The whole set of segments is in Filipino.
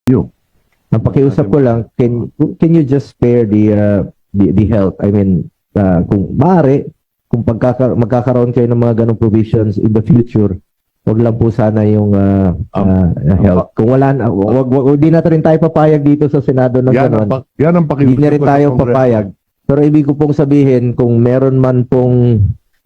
You. Ang pakiusap ko lang, can you just spare the health? I mean, kung maaari, kung magkakaroon kayo ng mga ganong provisions in the future, wag lang po sana yung health. Kung wala na, di na rin tayo papayag dito sa Senado ng gano'n. Yan ang Hindi na rin pakiusap tayo ko sa Kongreso. papayag. Pero ibig ko pong sabihin, kung meron man pong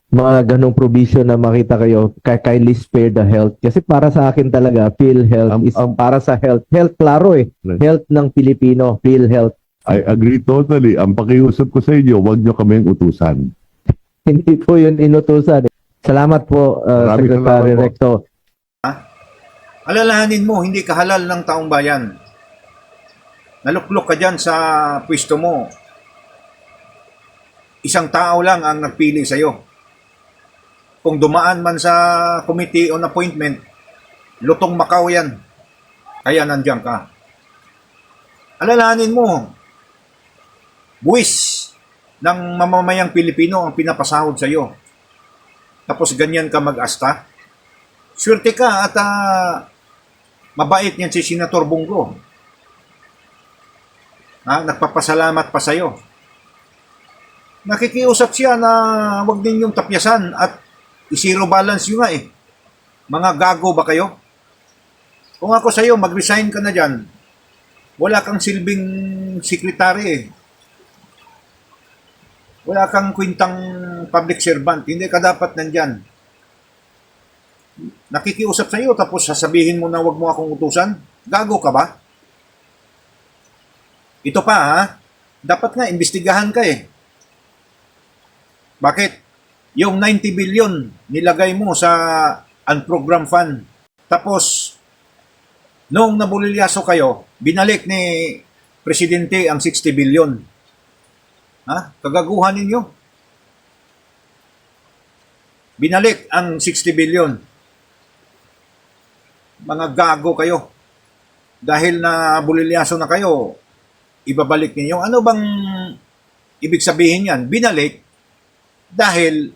mga ganong provision na makita kayo, kindly spare the health. Kasi para sa akin talaga, PhilHealth is para sa health. Health, klaro eh. Right. Health ng Pilipino, PhilHealth. I agree totally. Ang pakiusap ko sa inyo, huwag nyo kaming utusan. Hindi po yun inutusan. Salamat po, Maraming Secretary salamat po. Recto. Alalahanin mo, hindi ka halal ng taong bayan. Naluklok ka dyan sa pwesto mo. Isang tao lang ang nagpili sa'yo. Kung dumaan man sa committee on appointment, lutong Macau yan. Kaya nandiyan ka. Alalahanin mo, buwis ng mamamayang Pilipino ang pinapasahod sa'yo. Tapos ganyan ka mag-asta. Swerte ka at mabait niyan si Senator Bongo. Nagpapasalamat pa sa'yo. Nakikiusap siya na huwag ninyong tapyasan at i-zero balance yun nga eh. Mga gago ba kayo? Kung ako sa'yo, mag-resign ka na dyan. Wala kang silbing sekretary eh. Wala kang kwintang public servant. Hindi ka dapat nandyan. Nakikiusap sa'yo tapos sasabihin mo na huwag mo akong utusan? Gago ka ba? Ito pa ha, dapat nga imbestigahan ka eh. Bakit? Yung 90 billion nilagay mo sa unprogrammed fund. Tapos, noong nabulilyaso kayo, binalik ni Presidente ang 60 billion. Kagaguhan ninyo. Binalik ang 60 billion. Mga gago kayo. Dahil na bulilyaso na kayo, ibabalik ninyo. Ano bang ibig sabihin yan? Binalik dahil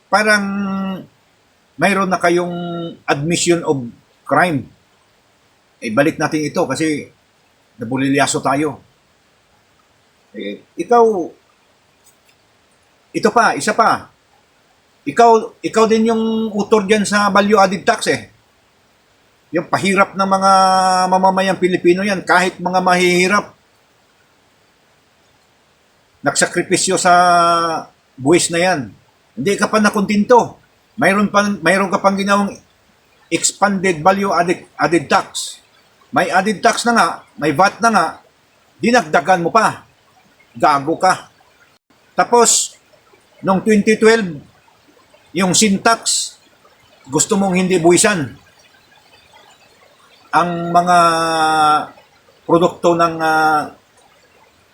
parang mayroon na kayong admission of crime. Balik natin ito kasi nabulilyaso tayo. Ikaw, ito pa, isa pa. Ikaw din yung utor dyan sa value added tax eh. Yung pahirap ng mga mamamayang Pilipino yan, kahit mga mahihirap, nagsakripisyo sa buwis na yan. Hindi ka pa nakontinto. Mayroon ka pang ginawang expanded value added tax. May added tax na nga, may VAT na nga, dinagdagan mo pa. Gago ka. Tapos, noong 2012, yung sin tax, gusto mong hindi buwisan ang mga produkto ng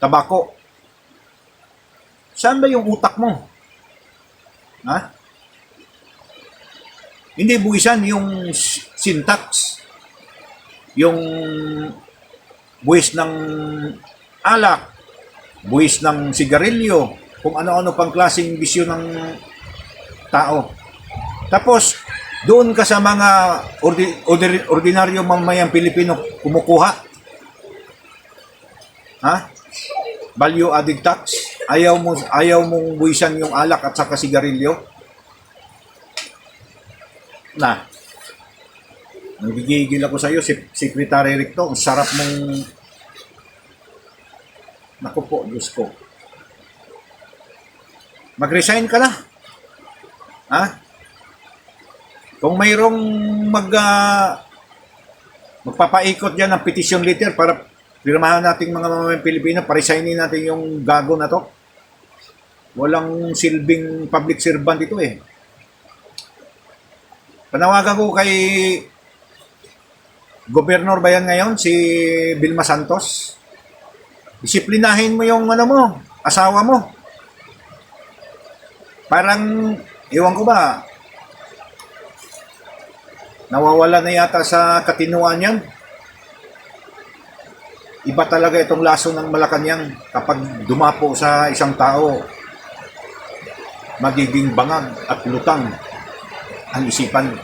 tabako. Saan ba yung utak mo? Hindi buwisan yung sin tax, yung buwis ng alak, buwis ng sigarilyo, kung ano-ano pang klaseng bisyo ng tao. Tapos, doon ka sa mga ordinaryo mamayang Pilipino kumukuha. Value added tax. Ayaw mong buwisan yung alak at saka sigarilyo. Nanggigigil ako sa iyo, Secretary Recto. Ang sarap mong... Naku po, Diyos ko. Mag-resign ka na. Kung mayroong magpapaikot dyan ng petition letter para pirmahan nating mga mamamayang Pilipino, paresignin natin yung gago na to. Walang silbing public servant ito eh. Panawagan ko kay Gobernador ba yan ngayon, si Vilma Santos? Disiplinahin mo yung asawa mo. Parang, iwan ko ba, nawawala na yata sa katinuan yan. Iba talaga itong laso ng Malacanang kapag dumapo sa isang tao, magiging bangag at lutang ang isipan.